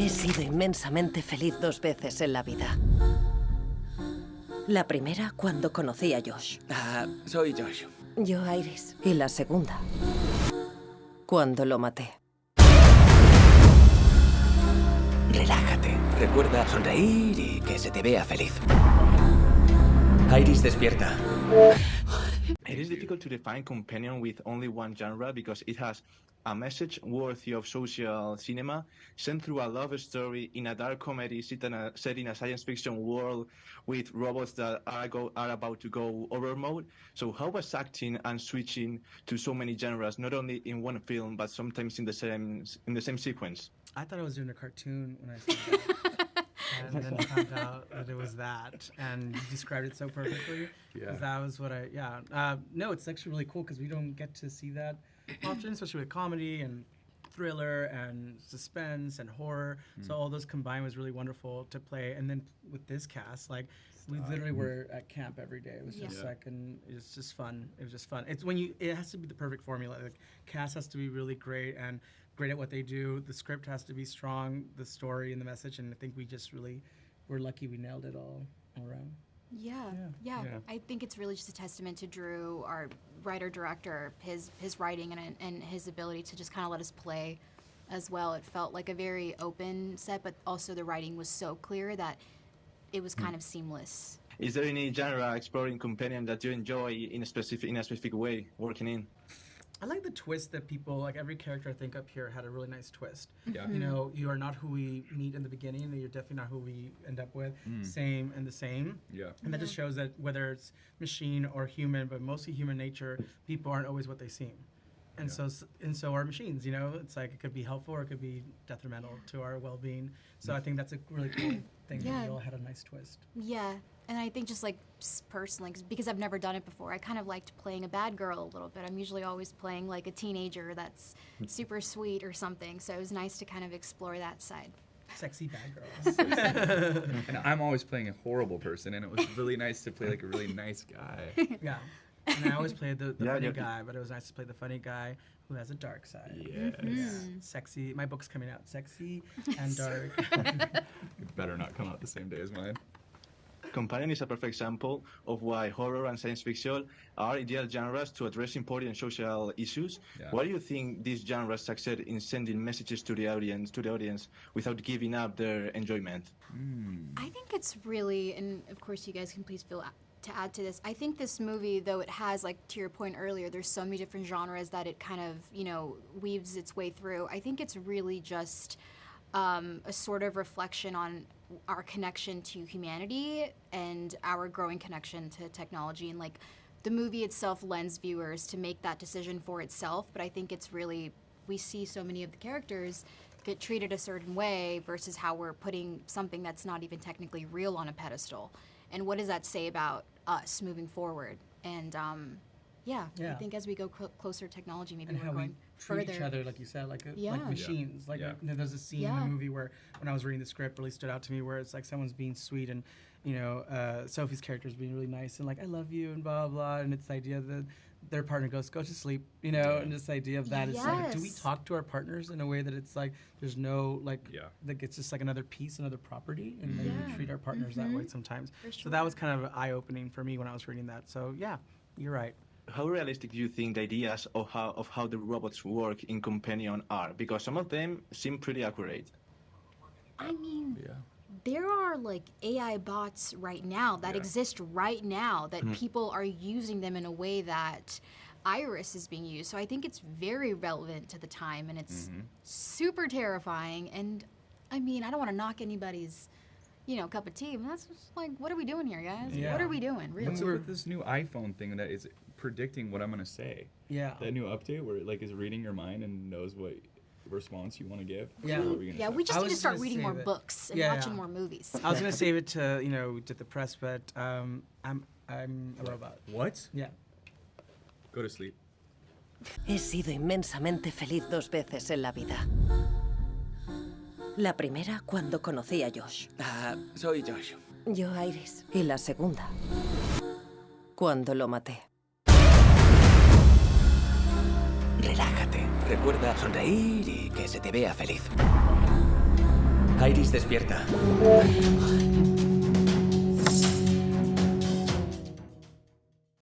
He sido inmensamente feliz 2 veces en la vida. La primera, cuando conocí a Josh. Soy Josh. Yo a Iris. Y la segunda, cuando lo maté. Relájate. Recuerda sonreír y que se te vea feliz. Iris, despierta. It is difficult to define companion with only one genre because it has a message worthy of social cinema sent through a love story in a dark comedy set in a science fiction world with robots that are about to go overmode. So how was acting and switching to so many genres, not only in one film but sometimes in the same sequence? I thought I was doing a cartoon when I saw that. And then found out that it was that, and you described it so perfectly. Yeah. That was what no, it's actually really cool because we don't get to see that often, especially with comedy and thriller and suspense and horror. So all those combined was really wonderful to play. And then with this cast, like, we literally were at camp every day. It was just and it was just fun. It was just fun. It's it has to be the perfect formula. The cast has to be really great and great at what they do. The script has to be strong, the story and the message, and I think we're lucky we nailed it all around. Yeah. I think it's really just a testament to Drew, our writer-director, his writing and his ability to just kind of let us play as well. It felt like a very open set, but also the writing was so clear that it was kind of seamless. Is there any genre exploring companion that you enjoy in a specific way working in? I like the twist that people, like every character I think up here had a really nice twist. Yeah. You know, you are not who we meet in the beginning, and you're definitely not who we end up with. Same and the same. Yeah. And that just shows that whether it's machine or human, but mostly human nature, people aren't always what they seem. And so are machines, you know? It's like it could be helpful or it could be detrimental to our well-being. So I think that's a really cool thing that we all had a nice twist. Yeah, and I think just like personally, because I've never done it before, I kind of liked playing a bad girl a little bit. I'm usually always playing like a teenager that's super sweet or something. So it was nice to kind of explore that side. Sexy bad girls. And I'm always playing a horrible person, and it was really nice to play like a really nice guy. Yeah. And I always played the funny guy, but it was nice to play the funny guy who has a dark side. Yes. Sexy. My book's coming out. Sexy and dark. It better not come out the same day as mine. Companion is a perfect example of why horror and science fiction are ideal genres to address important social issues. Yeah. Why do you think these genres succeed in sending messages to the audience without giving up their enjoyment? I think it's really, and of course you guys can please feel to add to this, I think this movie, though it has, like to your point earlier, there's so many different genres that it kind of, you know, weaves its way through. I think it's really just a sort of reflection on our connection to humanity and our growing connection to technology. And like the movie itself lends viewers to make that decision for itself, but I think it's really, we see so many of the characters get treated a certain way versus how we're putting something that's not even technically real on a pedestal. And what does that say about us moving forward? And I think as we go closer to technology, maybe and we're how going we treat further. each other, like you said, like Yeah. like machines. Like there's a scene in the movie where, when I was reading the script, really stood out to me, where it's like someone's being sweet and, you know, Sophie's character is being really nice and like, I love you and blah, blah, blah. And it's the idea that their partner goes, go to sleep, you know, and this idea of that is like, do we talk to our partners in a way that it's like, there's no, like it's just like another piece, another property, and then we treat our partners that way sometimes. So that was kind of eye-opening for me when I was reading that. So yeah, you're right. How realistic do you think the ideas of how the robots work in Companion are? Because some of them seem pretty accurate. I mean, there are like AI bots right now that exist right now that people are using them in a way that Iris is being used. So I think it's very relevant to the time, and it's super terrifying. And I mean, I don't want to knock anybody's, you know, cup of tea, but that's just like, what are we doing here, guys? Yeah. What are we doing, really? What's with this new iPhone thing that is predicting what I'm gonna say? Yeah. That new update where it like is reading your mind and knows what response you want to give. Yeah. We just need to start reading more books and watching more movies. I was gonna save it to, you know, to the press, but I'm a robot. What? Yeah. Go to sleep. He sido inmensamente feliz 2 veces en la vida. La primera, cuando conocí a Josh. Soy Josh. Yo a Iris. Y la segunda, cuando lo maté. Relájate. Recuerda sonreír y que se te vea feliz. Iris, despierta.